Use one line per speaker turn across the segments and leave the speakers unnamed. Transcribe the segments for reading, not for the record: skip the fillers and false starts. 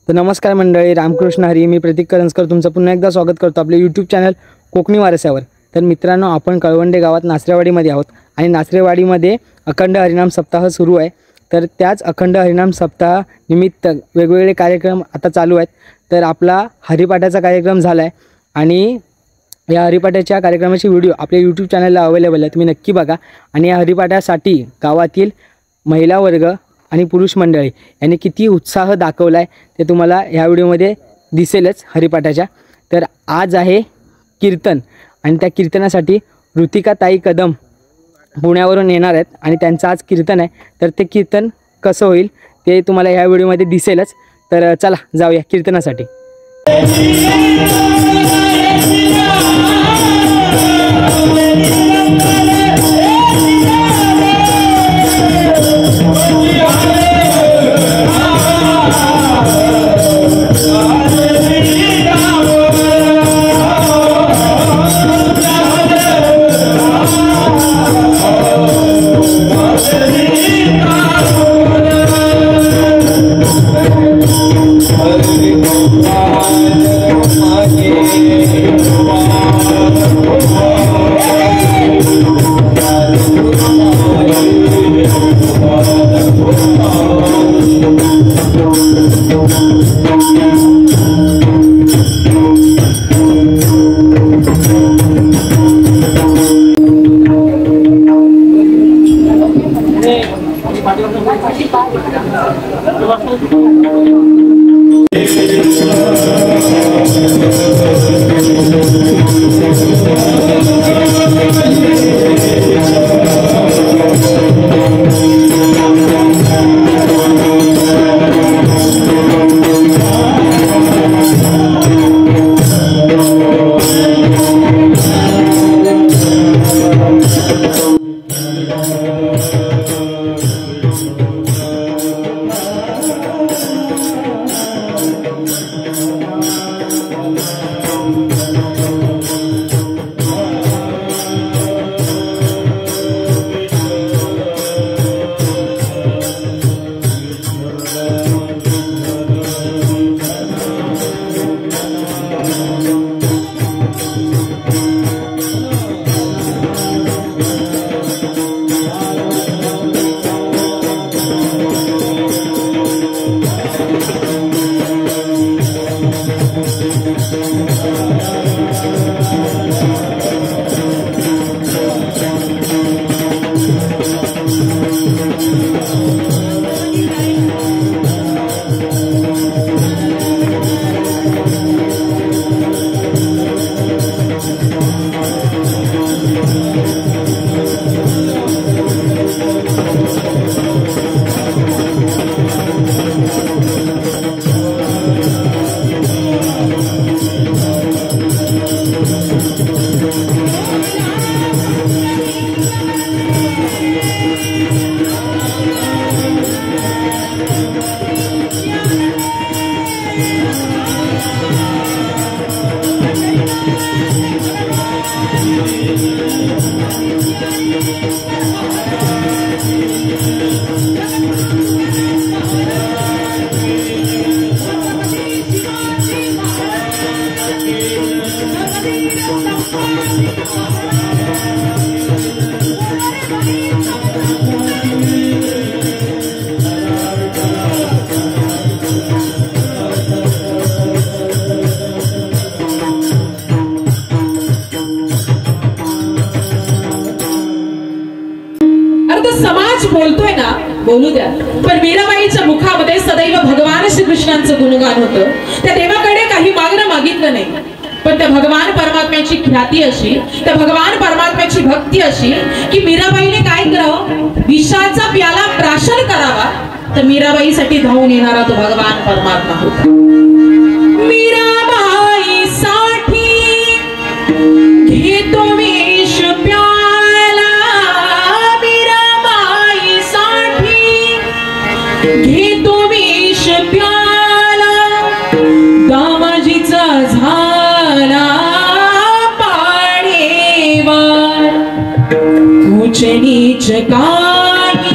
तर नमस्कार मंडळी, रामकृष्ण हरी. मी प्रतीक करंजकर तुमचं पुन्हा एकदा स्वागत करतो आपले यूट्यूब चॅनल कोकणी वारसावर. तर मित्रांनो, आपण कळवंडे गावात नासरेवाडीमध्ये आहोत आणि नासरेवाडीमध्ये अखंड हरिनाम सप्ताह सुरू आहे. तर त्याच अखंड हरिनाम सप्ताह निमित्त वेगवेगळे कार्यक्रम आता चालू आहेत. तर आपला हरिपाठाचा कार्यक्रम झाला आहे आणि या हरिपाठाच्या कार्यक्रमाची व्हिडिओ आपल्या यूट्यूब चॅनलला अवेलेबल आहे, तुम्ही नक्की बघा. आणि या हरिपाठासाठी गावातील महिला वर्ग आणि पुरुष मंडळी यांनी किती उत्साह दाखवला आहे ते तुम्हाला ह्या व्हिडिओमध्ये दिसेलच हरिपाठाच्या. तर आज आहे कीर्तन आणि त्या कीर्तनासाठी ऋतिका ताई कदम पुण्यावरून येणार आहेत आणि त्यांचं आज कीर्तन आहे. तर ते कीर्तन कसं होईल ते तुम्हाला ह्या व्हिडिओमध्ये दिसेलच. तर चला जाऊया कीर्तनासाठी.
बोलतोय ना, बोलू द्या, पण मीराबाईच्या मुखामध्ये सदैव भगवान श्रीकृष्णांचं गुणगान होतं. त्या देवाकडे काही मागणं मागितलं नाही, पण त्या भगवान परमात्म्याची ख्याती अशी, त्या भगवान परमात्म्याची भक्ती अशी की मीराबाईने काय करावं, विषाचा प्याला प्राशन करावा, तर मीराबाईसाठी धावून येणारा तो भगवान परमात्मा होता. मीराबाई साठी घेतो विष प्याला, मीराबाई साठी घेतो विष प्याला, दामाजीचा झाला पाणीवार, उच नीच काही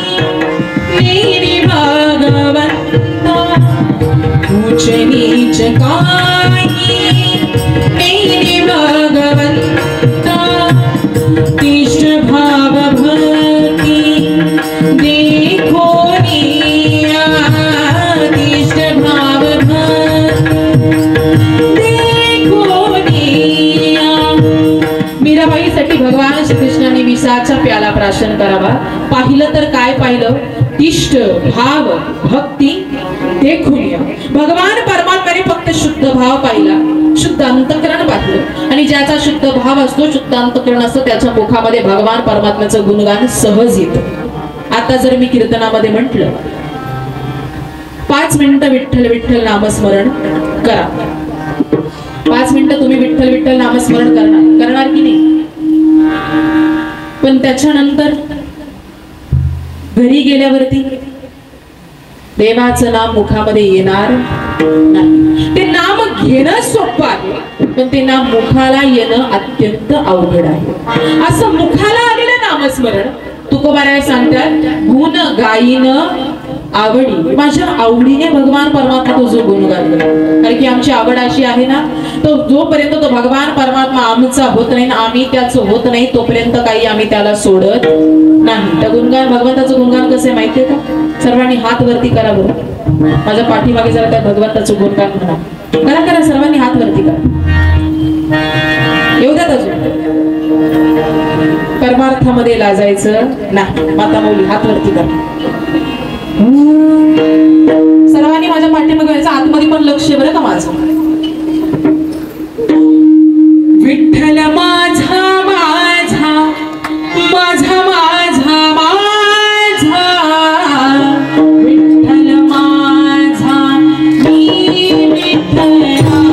नेरी भगवंता, ऊंच नीच काही मेरे भगवंता तिष्ठ भाव भक्ति देखो निया तिष्ठ भाव भक्ति देखो निया। मीराबाईसाठी भगवान श्रीकृष्णाने विषाचा प्याला प्राशन करावा। पाहिलं तर काय पाहिलं? तिष्ठ भाव भक्ती देखून। भगवान परमात्म्याने फक्त शुद्ध भाव पाहिला, शुद्ध अंतःकरण पाहिलं, आणि ज्याचा शुद्ध भाव असतो, शुद्ध अंतःकरण असतो, त्याच्या मुखामध्ये भगवान परमात्म्याचं गुणगान सहज येतं। आता जर मी कीर्तनामध्ये म्हटलं 5 मिनिटं विठ्ठल विठ्ठल नामस्मरण करा, 5 मिनिटं तुम्ही विठ्ठल विठ्ठल नामस्मरण करणार की नाही? पण त्याच्यानंतर घरी गेल्यावरती देवाचं नाम मुखामध्ये येणार नाही। ते नाम घेणं सोपं आहे, पण ते नाम मुखाला येणं अत्यंत अवघड आहे। असं मुखाला आलेलं नामस्मरण तुकोबाराय सांगतात, गुण गायीन आवडी, माझ्या आवडीने भगवान परमात्मा तो जो गुणगान करतो। कारण की आमची आवड अशी आहे ना, तो जोपर्यंत तो भगवान परमात्मा आमचा होत नाही ना, आम्ही त्याचं होत नाही, तोपर्यंत काही आम्ही त्याला सोडत नाही। त्या गुणगान, भगवंताचं गुणगान कसं आहे माहितीये का? सर्वांनी हात वरती करा बरं, माझ्या पाठीमागे जरा त्या भगवंताचं गुणगान म्हणा, करा करा, सर्वांनी हात वरती करा, येऊ द्यात अजून, परमार्थामध्ये लाजायचं नाही। माता मौली हात वरती करा, सर्वांनी माझ्या पाठीमागे यायचं, आतमध्ये पण लक्ष बरं का माझं। विठ्ठल माझा माझा माझा माझा माझा, विठ्ठल माझा मी विठ्ठलाचा।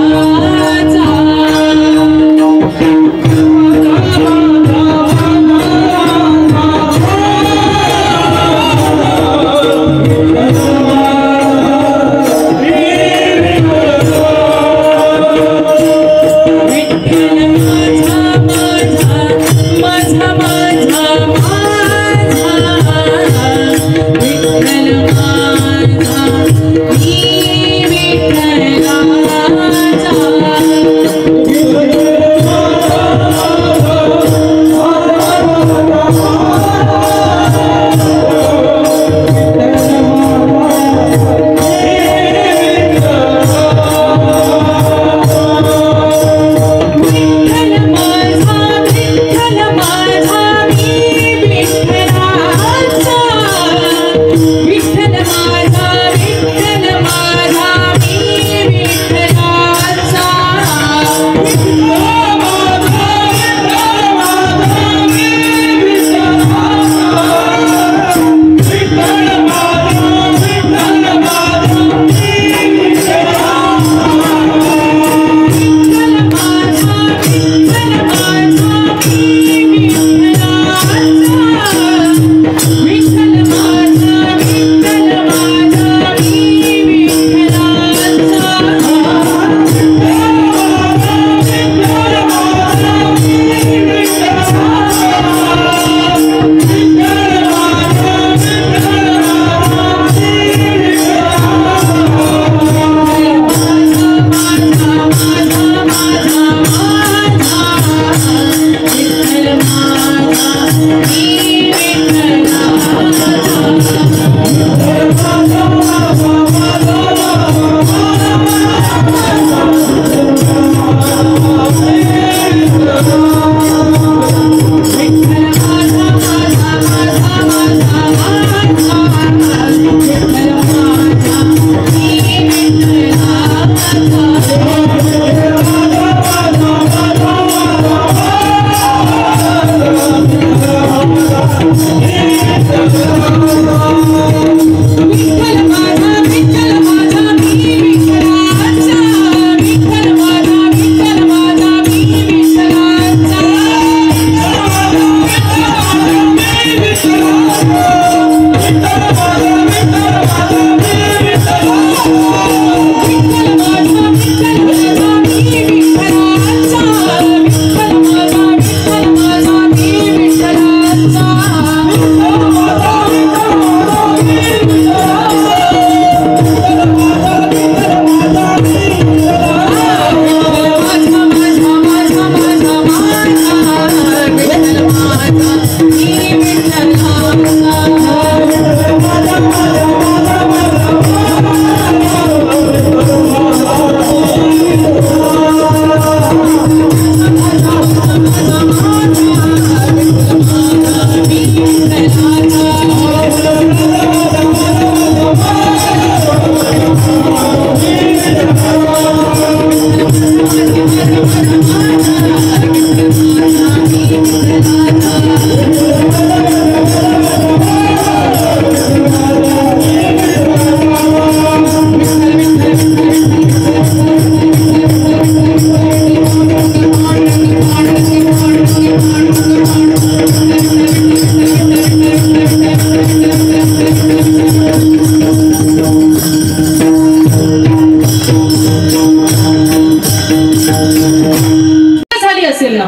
झाली असेल ना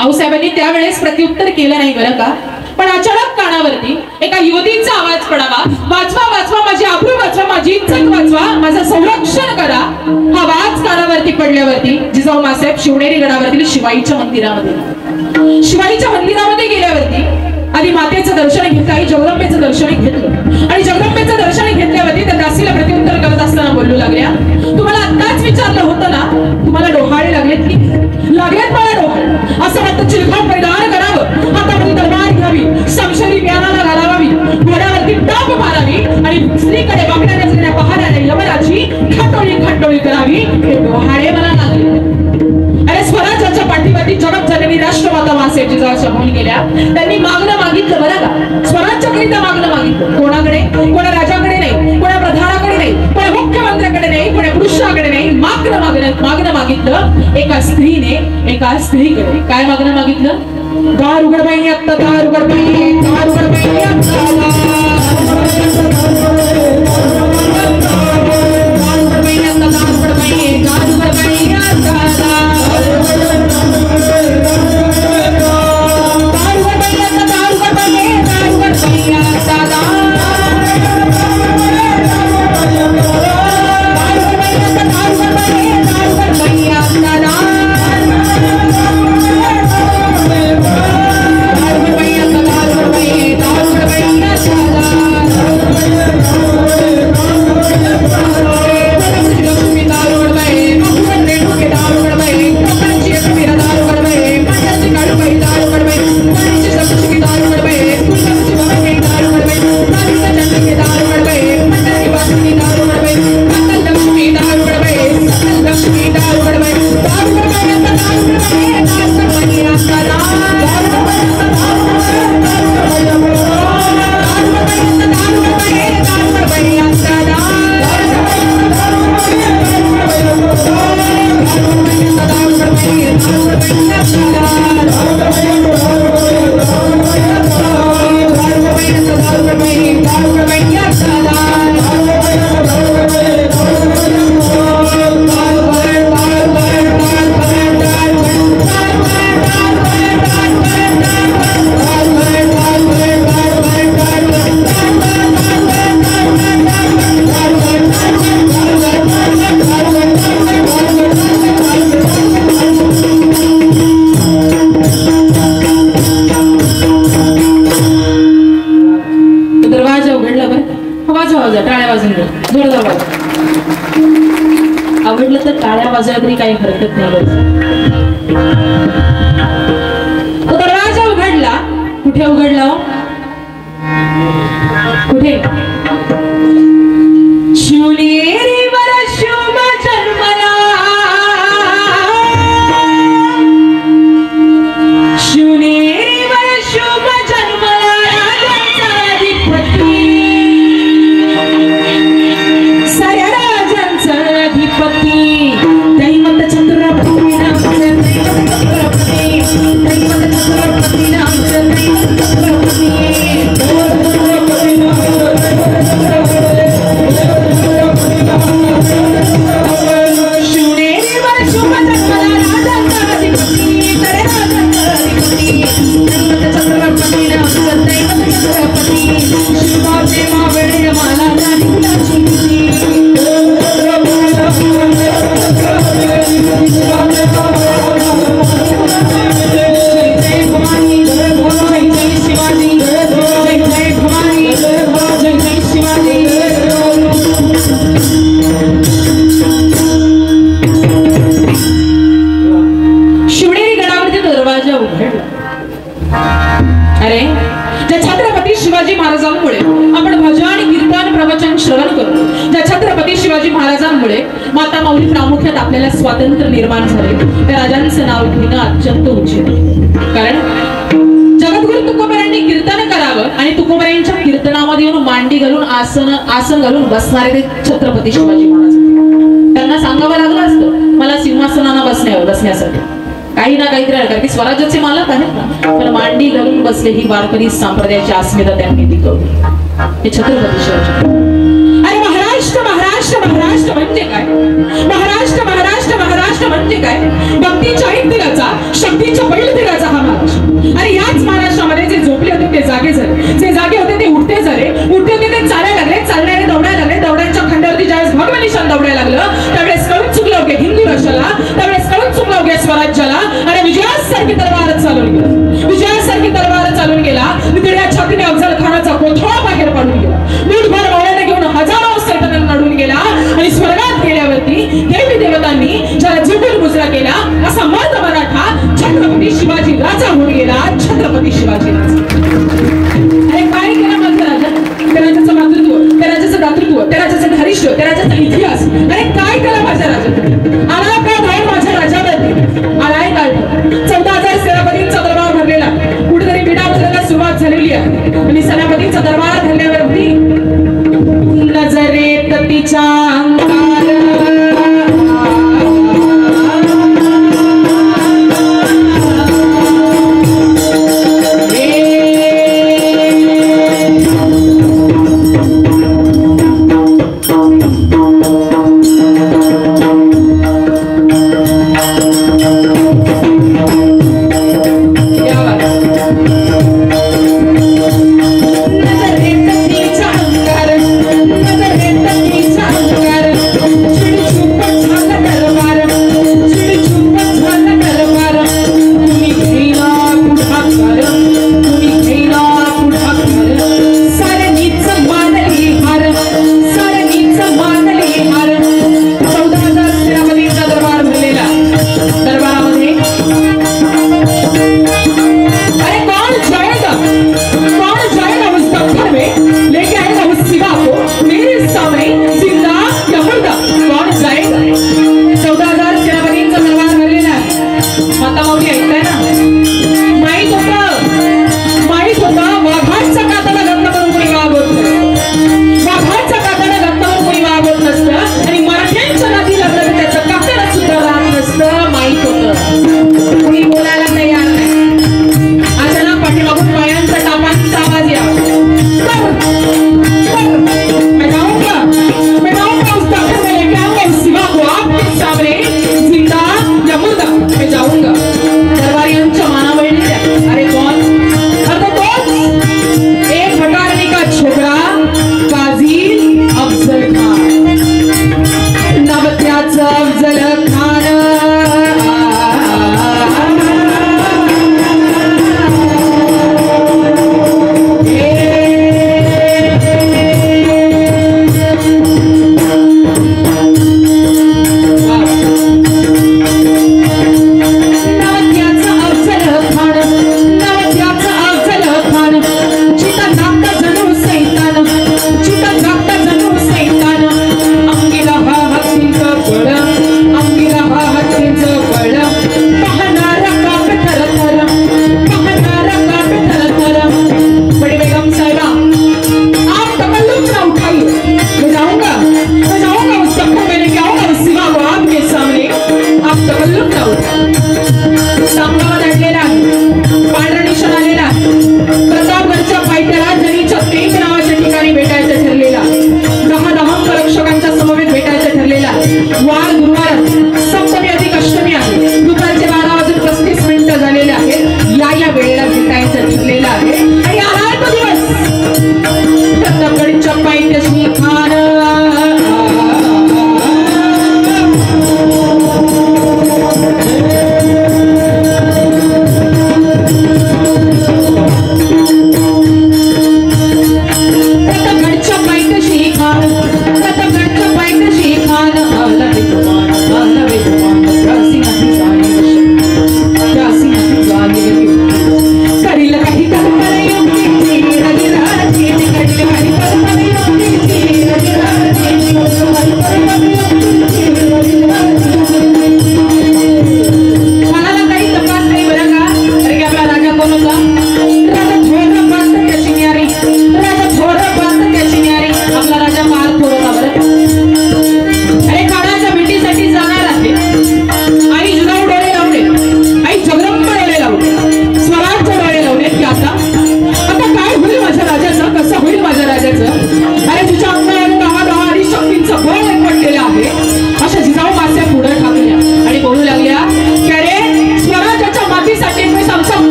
आऊसाहेबांनी त्यावेळेस प्रत्युत्तर केलं नाही बरं का, पण अचानक कानावरती एका युवतीचा आवाज पडावा, वाचवा वाचवा माझी आबरू वाचवा, माझी इज्जत वाचवा, माझं संरक्षण करा. हा आवाज कानावरती पडल्यावरती जिजाऊ मासाहेब शिवनेरी गडावरती शिवाईच्या मंदिरामध्ये गेल्यावरती आधी मातेचं दर्शन घेतलं, आई जगदंबेचं दर्शन घेतलं आणि जगदंबेचं दर्शन घेतल्यावरती त्या दासीला प्रत्युत्तर करत असताना बोलू लागल्या, तुम्हाला आत्ताच विचारलं होतं ना, तुम्हाला डोहाळे लागलेत की लागलेत? मला डोहाळे असं वाटतं चिलखत परिधान करावं, हातामध्ये तलवार घ्यावी, समशेरी म्यानाला घालावी, घोड्यावरती टाप मारावी आणि स्त्रीकडे वाकड्या नजरेने पाहणाऱ्या यमराची खटोळी करावी. हे डोहाळे मला लागले. अरे स्वराज्याच्या पाठीवरती जगत जननी राष्ट्रमाता मासाहेब जिजाऊ होऊन गेल्या, त्यांनी मागणं मागितलं बरं का, स्वराज्याकरिता मागणं मागितलं. कोणाकडे? कोणा राजाकडे नाही, कोणा प्रधानाकडे नाही, कोणा मुख्यमंत्र्याकडे नाही, कोणा पुरुषाकडे नाही, मागणं मागितलं एका स्त्रीकडे. काय मागणं मागितलं? दार उघड बाई आत्ता, दार उघड बाई, दार उघड बाई आत्ता, दार उघड बाई आत्ता, दार उघड बाई, दार उघड बाई आत्ता. आवडलं तर टाळ्या वाजल्या तरी काही हरकत नाही. तो दरवाजा उघडला. कुठे उघडला? कुठे? शिवनेरीवर शुभ जन्मला, शिवनेरीवर शुभ जन्मला राजांचा अधिपती, साऱ्या राजांचा अधिपती, दैवत छत्रपती नामचे, दैवत छत्रपती नामचे, दैवत छत्रपती शिवनेरीवर शुभ जन्मला राजांचा अधिपती, साऱ्या राजांचा अधिपती, दैवत छत्रपती नामचे, दैवत छत्रपती, शिवाचे मावळे मला झाली फुलाची शिवनेरी गडावरती दरवाजा उघडला. अरे ज्या छत्रपती शिवाजी महाराजांमुळे आपण भजन कीर्तन प्रवचन श्रवण करतो, ज्या छत्रपती शिवाजी महाराजांमुळे माता माऊली प्रामुख्यात आपल्याला स्वातंत्र्य निर्माण झाले, त्या राजांचं नाव घेणं अत्यंत उचित. कारण जगद्गुरु तुकोबरायांनी कीर्तन करावं आणि तुकोबरायांच्या कीर्तनामध्ये येऊन मांडी घालून आसन घालून बसणारे ते छत्रपती शिवाजी महाराज. त्यांना सांगावं लागलं असतं मला सिंहासनाला बसण्यासाठी काही ना काहीतरी, कारण की स्वराज्याचे मालक आहेत ना, पण मांडी घालून बसले ही वारकरी संप्रदायाची अस्मिता त्यांनी टिकवली. हे छत्रपती शिवाजी. अरे महाराष्ट्र महाराष्ट्र महाराष्ट्र म्हणजे काय? महाराष्ट्र महाराष्ट्र महाराष्ट्र त्यावेळेस कळून चुकला उग्या स्वराज्याला आणि विजयासारखी तलवार चालून गेला. विजयासारखी तलवार चालून गेला. नितळ्या छातीने अफजल खानाचा कोथळा बाहेर पाडून गेला. मुठभर मावळ्याने घेऊन हजारो सैतानांना नडून गेला आणि स्वर्गात गेल्यावरती देवी देवतांनी ज्याला जिंकून मुजरा केला असा मर्द मराठा छत्रपती शिवाजी राजा होऊन गेला. छत्रपती शिवाजी राजा. अरे काय केला माझा राजा? त्या राजाचं मातृत्व, त्या राजाचं दातृत्व, त्या राजाचं धारिष्ट, त्या राजाचा इतिहास. अरे काय केला माझ्या राजा? आला का धाड माझ्या राजावरती? आलाय काय? 14,000 सेनापतींचा दरबार भरलेला, कुठेतरी बिडा उचलायला सुरुवात झालेली आहे आणि सेनापतींचा दरबार धरल्यावरती नजरेत तिच्या अंगार
आला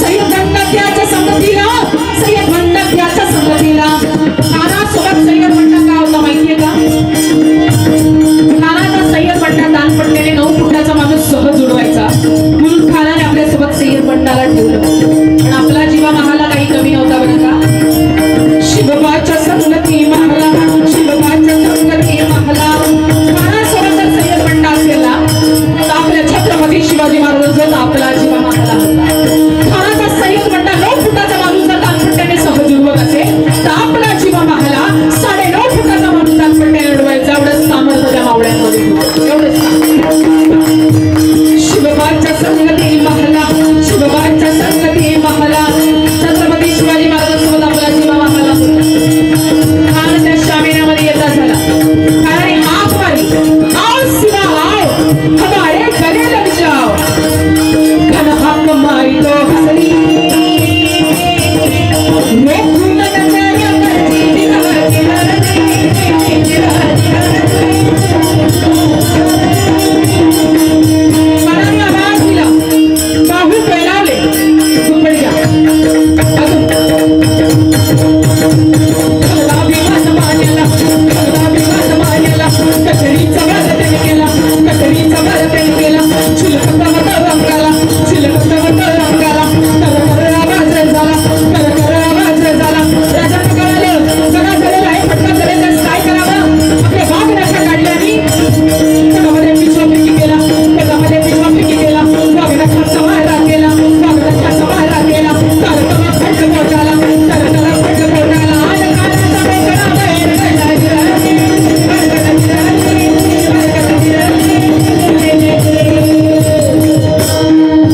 सय्यद म्हणतात त्याच्या संगतीला, सय्यद म्हणतात त्याच्या संगतीला. नानासोबत सय्यद म्हणतात का होता माहितीये का? नानाचा सय्यद म्हणतात दानपट्ट्याने 9 फुटाचा माणूस सहज उडवायचा म्हणून खानाने आपल्यासोबत सय्यद म्हणताला ठेवलं. पण आपला जीवा महाला काही कमी नव्हता बरं का. शिवबाच्या संगती महला, शिवबाच्या संगती महला. खानासोबत जर सय्यद म्हणता असेल ना तर आपल्या छत्रपती शिवाजी महाराजांचा आपला जीवा महाला होता. खानाचा सय्यद म्हणता 9 फुटाचा माणूस जर दानपट्ट्याने सहज उडवत असेल तर आपला जीवा महाला 9.5 फुटाचा माणूस दानपट्ट्याने उडवायचा एवढंच सामर्थ्य त्या मावळ्यांमध्ये होतं. एवढंच शिवबाच्या संगती महला, शिवबाच्या संगती महला. छत्रपती शिवाजी महाराजांसोबत आपला जीवा महला होता. खान त्या शामियानामध्ये येता झाला. खानाने हाक मारली, आओ शिवा आओ, हमारे गले लग जाओ. खान हाक मारी तो हसली, रोखून नजरिया करती दिलाची मनाने आवाज दिला, बाहू फैलावले, घुमडक्या कचरीचा वाद त्याने केला, कचरीचा वाद त्याने केला. चिलखता मत रंगाला, चिलखता मत रंगाला. कर आवाज झाला, कर आवाज झाला. राजाला कळालं सगळा झालेला आहे, पटकन झालेलं काय करावं. आपल्या बाग नशा काढल्याने त्यामध्ये पिछवाफेकी केला, त्यामध्ये पिछवाफेकी केला. बाग नशा समायला केला, बाग नशा समायला केला. तारतमा फट पोटाला, तारतला फट पोटाला. आणि कानाचा बेकरा बैल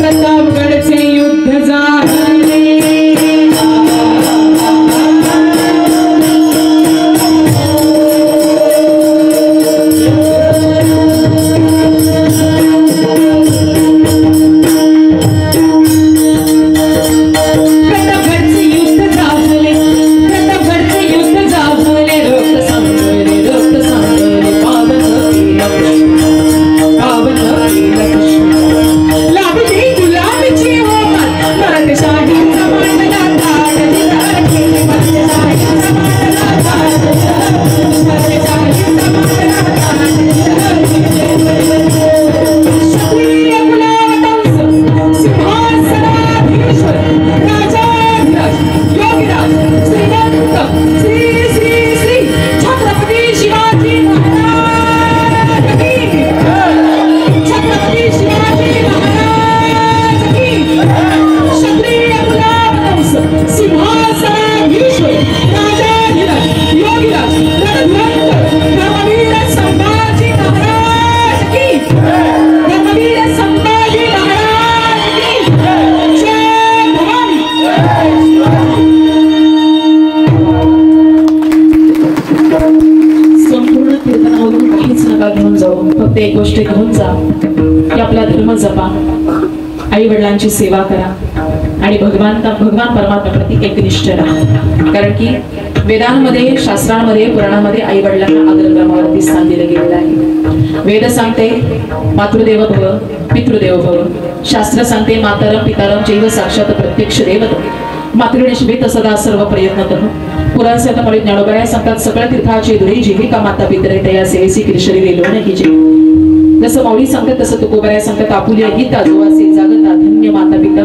प्रतापगडचे युद्ध झाले. प्रतापगडचे युद्ध झाले, प्रतापगडचे युद्ध झाले. रक्त सांगले, रक्त सांगले. पावन लाभली गुलाबीची होमान, मराठशाहीचा मांडला थाट दिला रे. मराठशाहीचा मांडला थाट दिला, मराठशाहीचा मांडला थाट दिला रे. क्षत्रिय कुलावतंस, सिंहासनाधीश्वर, राजाधिराज, योगीराज, श्रीमंत, श्री श्री श्री छत्रपती शिवाजी महाराज की. छत्रपती शिवाजी महाराज की. क्षत्रिय कुलावतंस, सिंहासनाधीश्वर, राजाधिराज, योगीराज, रणधुरंधर, धर्मवीर संभाजी महाराज की. धर्मवीर संभाजी महाराज की. जय भवानी. संपूर्ण कीर्तनावरून काहीच नका घेऊन जाऊ, फक्त एक गोष्ट घेऊन जा की आपला धर्म जपा, आई वडिलांची सेवा करा आणि भगवान परमात्म्याप्रती एकनिष्ठ राहा. कारण की वेदांमध्ये, शास्त्रांमध्ये, पुराणामध्ये आई वडिलांना अग्रक्रमावरती स्थान दिलं गेलेलं आहे. वेद सांगते मातृदेव भव, पितृदेव भव. शास्त्र सांगते मातरम पितारम चैव साक्षात प्रत्यक्ष दैवत. मातृने शिवेत सदा सर्व प्रयत्न करू. पुराण संतमाळी ज्ञानोबराय सांगतात सकळ तीर्थाची दुरी जीविका माता पितरे तया सेवेसी किरशरी रेलो नाही जे. जसं माऊली सांगतात तसं तुकोबराय सांगतात आपुल्या गीता जोवासे जागता धन्य माता पिता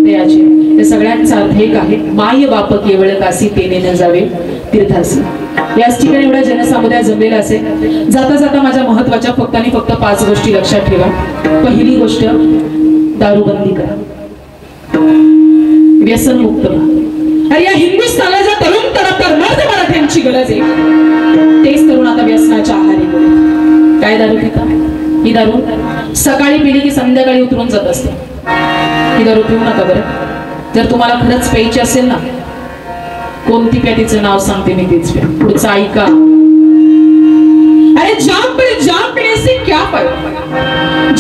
तयाचे. या सगळ्यांचा अर्थ एक आहे, माय बाप केवळ कासी तेने न जावे तीर्थासी. याच ठिकाणी एवढा जनसमुदाय जमलेला असेल. जाता जाता माझ्या महत्वाच्या फक्त आणि फक्त 5 गोष्टी लक्षात ठेवा. पहिली गोष्ट, दारूबंदी करा, व्यसन मुक्त व्हा. अरे या हिंदुस्थानाच्या तरुण तर मर्द मराठ्यांची गरज आहे. तेच तरुण आता व्यसनाच्या आहारी गेले. काय दारू पिता? ही दारू सकाळी पिली की संध्याकाळी उतरून जात असते. ही दारू पिऊ नका बरं. जर तुम्हाला खरंच प्यायची असेल ना, कोणती प्या तिचं नाव सांगते मी, तीच प्या. पुढचं ऐका. अरे जाम पर जाम पीने से क्या फायदा,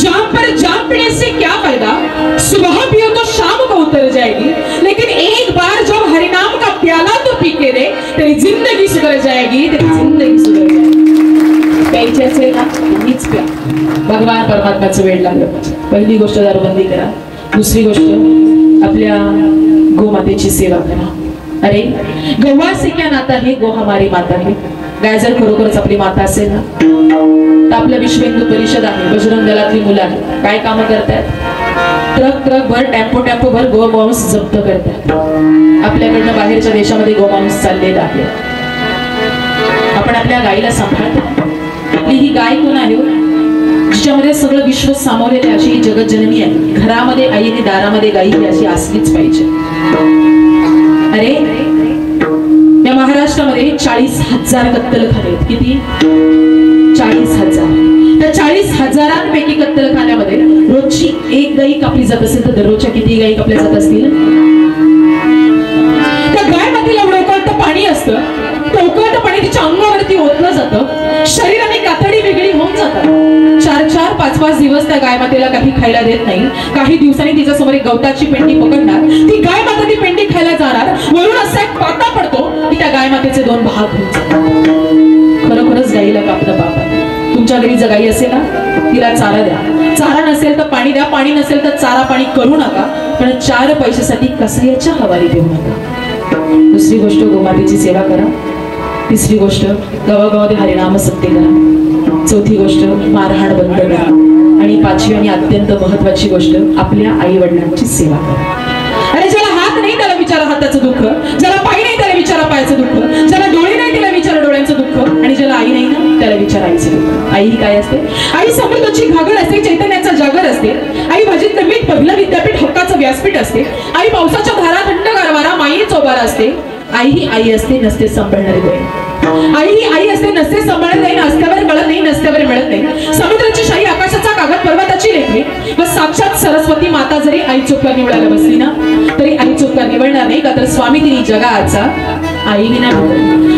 जाम पर जाम पीने से क्या फायदा. सुबह पियो तो शाम को उतर जाएगी, लेकिन एक बार जब हरिनाम का प्याला तो पी के दे, तेरी जिंदगी सुधर जाएगी, तेरी जिंदगी सुधर जाएगी. प्यायची असेल ना हीच प्या. भगवान परमात्म्याचं वेळ लागलं. पहिली गोष्ट दारूबंदी करा. दुसरी गोष्ट आपल्या गोमातेची सेवा करा. अरे गौवा से क्या नाता है, गो हमारी माता है. गाय जर खरोखरच आपली माता असेल ना, तर आपल्या विश्व हिंदू परिषद आहे, बजरंग दलातली मुलं आहेत, काय कामं करतायत? ट्रक भर, टेम्पो भर गोमांस जप्त करतात. आपल्याकडनं बाहेरच्या देशामध्ये गोमांस चाललेला आहे. आपण आपल्या गायीला सांभाळतो. आपली ही गाय कोण आहे, जिच्यामध्ये सगळं विश्व सामावलेलं आहे, अशी ही जगज्जननी आहे. घरामध्ये आईने दारामध्ये गाई ही अशी असलीच पाहिजे. अरे या महाराष्ट्रामध्ये 40,000 कत्तलखाने आहेत. किती? 40,000. त्या 40,000 कत्तलखान्यामध्ये रोजची एक गाई कापली जात असेल तर दररोजच्या किती गाई कापल्या जात असतील? त्या गाय मातेला उकळतं पाणी असतं, ते उकळतं पाणी तिच्या अंगावरती ओतलं जातं, शरीराने कातडी वेगळी होऊन जातात. 4-4, 5-5 दिवस त्या गाय मातेला काही खायला देत नाही. काही दिवसांनी तिच्या समोर एक गवताची पेंडी पकडणार, ती गाय माता ती पेंडी खायला जाणार, वरून असा एक पाता पडतो की त्या गाय मातेचे 2 भाग होऊन जातात. खरोखरच गाईला कापणं पाप आहे. तुमच्या घरी जर गाई असेल ना, तिला चारा द्या. चारा नसेल तर पाणी द्या, पाणी नसेल तर चारा पाणी करू नका, पण 4 पैशासाठी कसायाच्या हवाली देऊ नका. दुसरी गोष्ट गोमातेची सेवा करा. तिसरी गोष्ट गावागावामध्ये हरिनाम सत्य करा. चौथी गोष्ट मारहाण बंद करा. आणि 5वी आणि अत्यंत महत्वाची गोष्ट आपल्या आई वडिलांची सेवा करा. अरे ज्याला हात नाही त्याला विचारा हाताचं दुःख, ज्याला पाय नाही त्याला विचारा पायाचं दुःख, ज्याला डोळे नाही त्याला विचारा डोळ्यांचं दुःख, आणि ज्याला आई नाही ना त्याला विचारा आईचं दुःख. आई ही काय असते? आई समृद्धीची घागर असते, चैतन्याचा जागर असते. आई भाजीतलं मीठ, पहिलं विद्यापीठ, हक्काचं व्यासपीठ असते. आई पावसाच्या धारा, थंड गारवारा, मायेचा उभारा असते. आई ही आई असते, नसते सांभाळणारी बहीण. आई ही आई असते, नसते सांभाळत नाही, असल्यावर कळत नाही, नसल्यावर मिळत नाही. समुद्राची शाही, आकाशाचा कागद, पर्वताची लेखणी व साक्षात सरस्वती माता जरी आई चुपका निवडायला बसली ना, तरी आई चुपका निवडणार नाही का? तर स्वामी तिने जगाचा आई विना.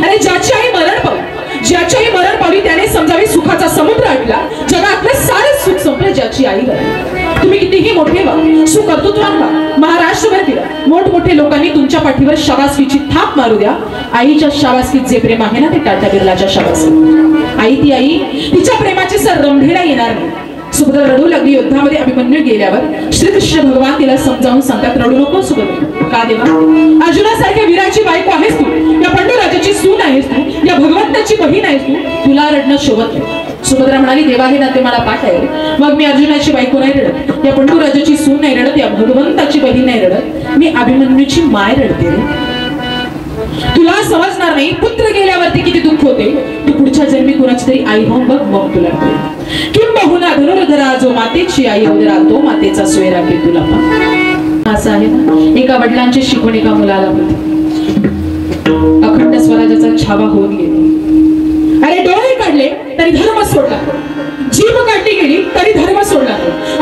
अरे ज्याची आई मरण पावली, ज्याची आई मरण पावली त्याने समजावे सुखाचा समुद्र आटला, जगातलं सारे सुख संपले ज्याची आई घडली. तुम्ही कितीही मोठे व्हा, सुकर्तृत्वान व्हा, महाराष्ट्रभर फिरा, मोठमोठे लोकांनी तुमच्या पाठीवर शाबासकीची थाप मारू द्या. आईच्या शाबासकीत जे प्रेम आहे ना, ते टाटा बिर्लाच्या शाबासकीत. आई ती आई, तिच्या प्रेमाची सर रंभेला येणार नाही. सुभद्रा रडू लागली युद्धामध्ये अभिमन्यू गेल्यावर श्रीकृष्ण भगवान तिला समजावून सांगतात, रडू नको सुभद्रा. का देवा? अर्जुनासारख्या वीराची बायको आहेस तू, या पांडुराजाची सून आहेस तू, या भगवंताची बहीण आहेस तू, तुला रडणं शोभत नाही. सुभद्रा म्हणाली, देवा हे नाते मला पाठ आहे, मग मी अर्जुनाची बायको नाही रडत, या पांडुराजाची सून नाही रडत, या भगवंताची बहीण नाही रडत, मी अभिमन्यूची माय रडते रे. तुला समजणार नाही, पुत्र गेल्यावरती किती दुःख होते. तू पुढच्या जन्मी कुणाची तरी आई होऊन बघ, मग तुला कळेल. किंबहुना धनुर्धरा जो मातेची आई उदरा, तो मातेचा सोयरा की तुला पा. असं आहे ना, एका वडिलांची शिकवण एका मुलाला होती. अखंड स्वराज्याचा छावा होऊन गेले. अरे डोळे काढले तरी धर्म सोडला, जीभ काढली गेली तरी धर्म सोडला,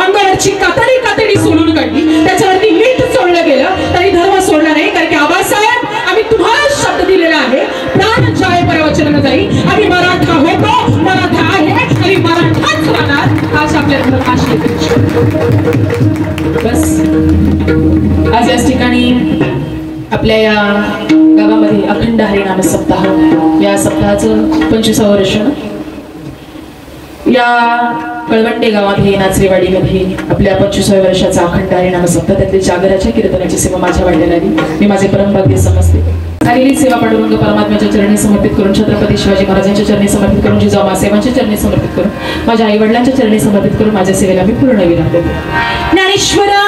अंगावरची कातडी सोडून काढली, त्याच्यावरती मीठ सोडलं गेलं तरी धर्म सोडला नाही. कारण की आबासाहेब, आम्ही तुम्हाला शब्द दिलेला आहे, प्राण जाय परवचन न जाई. आम्ही मराठा होतो, मराठा आहे आणि मराठाच राहणार. आज आपल्या धर्माशी बस. आज याच ठिकाणी आपल्या या गावामध्ये अखंड हरिनाम सप्ताह, या सप्ताहाचं 25वं वर्ष. या कळवंडे गावामध्ये नाचरेवाडीमध्ये आपल्या 25व्या वर्षाचा अखंड हरिनाम सप्ताह, त्यातली जागराच्या कीर्तनाची सेवा माझ्या वाढलेली आली. मी माझे परमभाग्य समजते. झालेली सेवा पांडुरंग परमात्म्याच्या चरणी समर्पित करून, छत्रपती शिवाजी महाराजांच्या चरणी समर्पित करून, जिजाऊ मासाहेबांच्या चरणी समर्पित करून, माझ्या आई वडिलांच्या चरणी समर्पित करून माझ्या सेवेला मी पूर्ण विराम देते. ज्ञानेश्वरा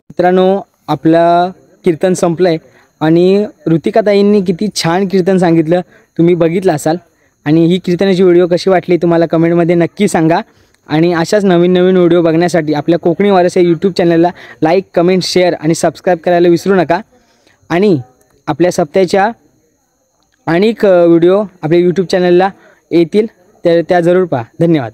मित्रांनो, आपलं कीर्तन संपलंय आणि ऋतिकाताईंनी किती छान कीर्तन सांगितलं, तुम्ही बघितलं असाल. आणि ही कीर्तनाची व्हिडिओ कशी वाटली तुम्हाला कमेंटमध्ये नक्की सांगा. आणि अशाच नवीन नवीन व्हिडिओ बघण्यासाठी आपल्या कोकणी वारस या यूट्यूब चॅनलला लाईक, कमेंट, शेअर आणि सबस्क्राईब करायला विसरू नका. आणि आपल्या सप्त्याच्या अनेक व्हिडिओ आपल्या यूट्यूब चॅनलला येतील, तर त्या जरूर पहा. धन्यवाद.